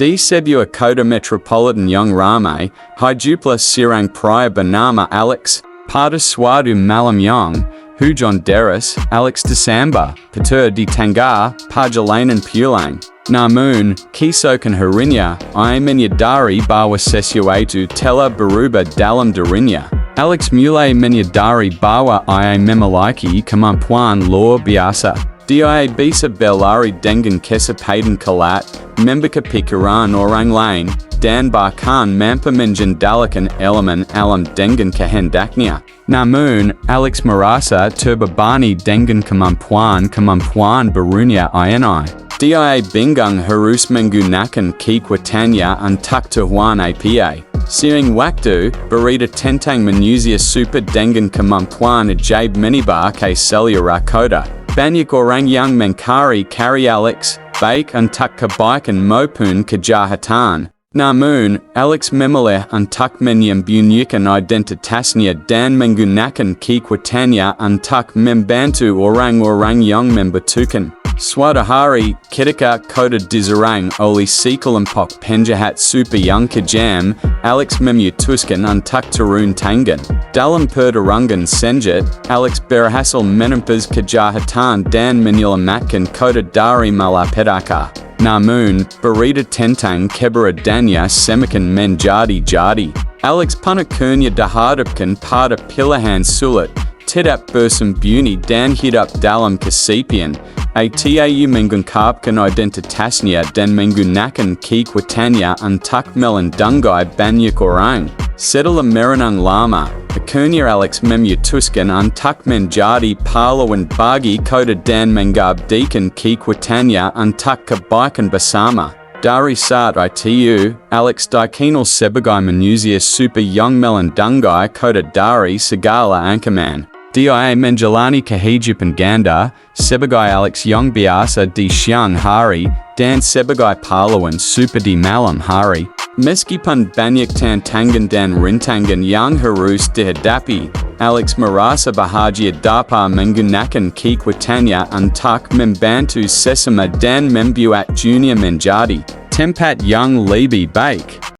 D. Sebua Kota Metropolitan Young Rame, Hijupla Sirang Praya Banama Alex, Pada Swadu Malam Young, Hujon Deris, Alex December, Petir di Tanggar, Pajalanan Pulang, Namun, Kisokan Harinya, Iamenyadari Bawa Sesuatu Tela Baruba Dalam Darinya, Alex Mule Menyadari Bawa Ia Memaliki Kamampuan Law Biasa, Dia Bisa Belari Dengan Kesa Paden Kalat, Membika Pikaran Orang Lane, Dan Barkan Mampa Menjan Dalakan Elemen Alam Dengan Kahendaknya, Namun, Alex Marasa Turbabani Dengan Kamampuan Barunya Ini. Dia Bingung Harus Menggunakan Kekuatannya Untuk Tuhan APA. Siring Waktu, Berita Tentang Manusia Super Dengan Kemampuan Ajaib Menibar Ke Celia Rakota. Banyak Orang Yang Mencari Kari Alex, Baik Untuk Kebaikan Maupun Kejahatan. Namun, Alex memilih untuk menyembunyikan identitasnya dan menggunakan kekuatannya untuk membantu orang-orang yang membutuhkan. Suatu hari, ketika kota diserang oleh sekelompok penjahat super yang kejam, Alex memutuskan untuk turun tangan. Dalam pertarungan sengit, Alex berhasil menumpas kejahatan dan menyelamatkan kota dari malapetaka. Namun, berita tentang keberadaannya semakin menjadi-jadi. Alex pun akhirnya dihadapkan pada pilihan sulit, tidak bersembunyi dan hidup dalam kesepian. Atau mengungkapkan identitasnya dan menggunakan kekuatannya untuk melindungi banyak orang. Setelah merenung lama, akhirnya Alex memutuskan untuk menjadi pahlawan bagi kota dan mengabdikan kekuatannya untuk kebaikan bersama. Dari saat itu, Alex dikenal sebagai manusia super yang melindungi kota dari segala ancaman. Dia menjalani kehidupan ganda, sebagai Alex yang biasa di siang hari, dan sebagai pahlawan super di malam hari. Meskipun banyak tantangan dan rintangan yang harus dihadapi, Alex merasa bahagia dapat menggunakan kekuatannya untuk membantu sesama dan membuat dunia menjadi tempat yang lebih baik.